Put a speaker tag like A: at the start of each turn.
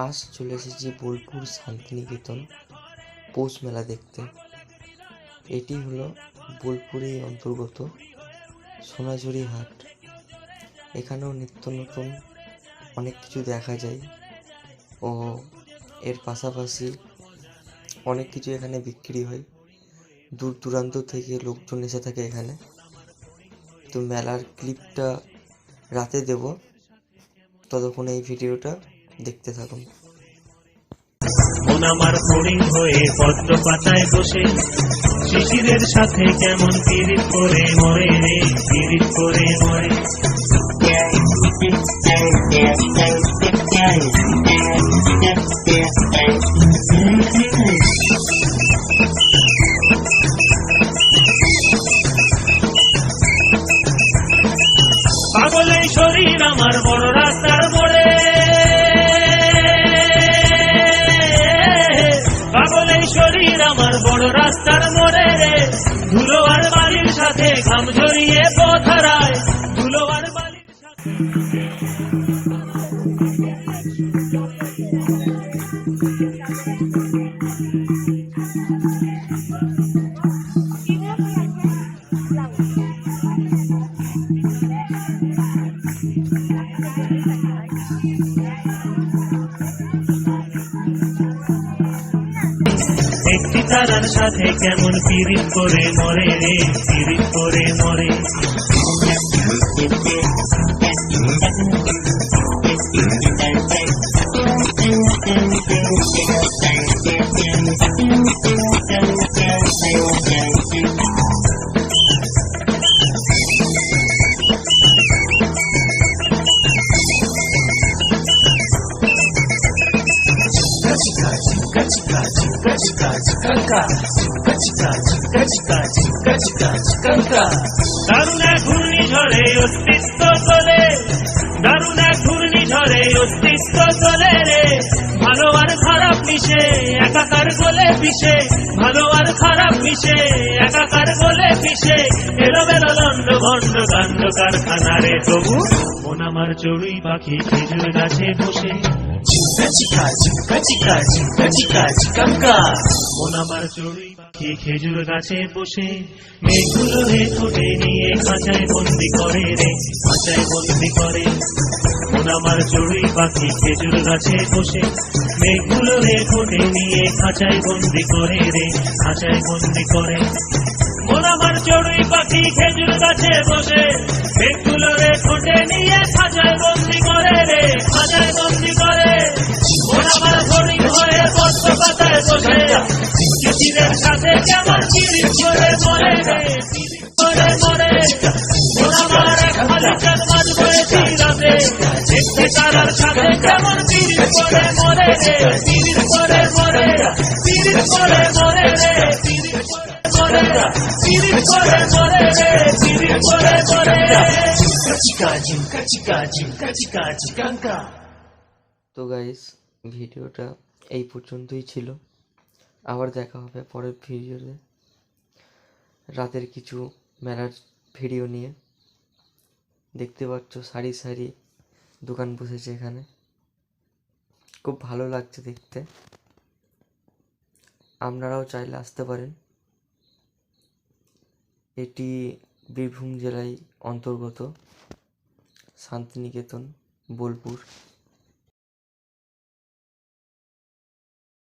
A: আজ চলে এসেছি বোলপুর শান্তিনিকেতন পৌষ মেলা দেখতে। এটি হলো বোলপুরের অন্তর্গত সোনাঝুরি হাট। এখানেও নিত্য নতুন অনেক কিছু দেখা যায় ও এর পাশাপাশি অনেক কিছু এখানে বিক্রি হয়। দূর দূরান্ত থেকে লোকজন এসে থাকে এখানে। তো মেলার ক্লিপটা রাতে দেব, ততক্ষণ এই ভিডিওটা দেখতে থাকুন।
B: মন আমার ফড়িং হয়ে পদ্ম পাতায় বসে শিশিরের সাথে কেমন পিরিত করে মরে রে, পিরিত করে মরে। পাগলের শরীর আমার বড় রাস্তার মোড়ে, পাগলের শরীর আমার বড় রাস্তার মোড়ে রে। ধুলো আর বালির সাথে ঘাম ঝরিয়ে পথ হারায়, ধুলো আর বালির সাথে। একটি তারার সাথে কেমন পিরিত করে মরে রে, পিরিত করে মরে। দারুণ এক ঘূর্ণিঝড়ে অস্তিত্ব চলে, দারুণ এক ঘূর্ণিঝড়ে অস্তিত্ব চলে রে। ভালো আর খারাপ মিশে একাকার গলে পিষে, ভালো আর খারাপ মিশে একাকার গলে পিষে। এলোমেলো লন্ড ভন্ড কাণ্ড কারখানা রে। তবু মন আমার চড়ুই পাখি খেজুর গাছে বসে, মন আমার চড়ুই পাখি খেজুর গাছে বসে মেঘগুলো রে ঠোঁটে নিয়ে খাঁচায় বন্দি করে রে, খাঁচায় বন্দি করে। মন আমার চড়ুই পাখি খেজুর গাছে বসে মেঘগুলো রে ঠোঁটে নিয়ে খাঁচায় বন্দি করে রে, খাঁচায় বন্দি করে। মন আমার চড়ুই পাখি খেজুর গাছে বসে মেঘগুলো রে ঠোঁটে নিয়ে খাঁচায় বন্দি করে রে, খাঁচায় বন্দি করে। মন আমার ফড়িং হয়ে পদ্ম পাতায় বসে শিশিরের সাথে কেমন পিরিত করে মরে রে, পিরিত করে মরে। মন আমার এক হালিকার মাঝ হয়েছি রাতে, একটি তারার সাথে কেমন পিরিত করে মরে রে, পিরিত করে মরে, পিরিত করে মরে রে, পিরিত করে মরে, পিরিত করে মরে রে, পিরিত করে মরে।
A: তো গাইস, ভিডিওটা এই পর্যন্তই ছিল। আবার দেখা হবে পরের ভিডিওতে রাতের কিছু মেলার ভিডিও নিয়ে। দেখতে পাচ্ছ সারি সারি দোকান বসেছে এখানে, খুব ভালো লাগছে দেখতে। আপনারাও চাইলে আসতে পারেন। এটি বীরভূম জেলায় অন্তর্গত শান্তিনিকেতন বোলপুর।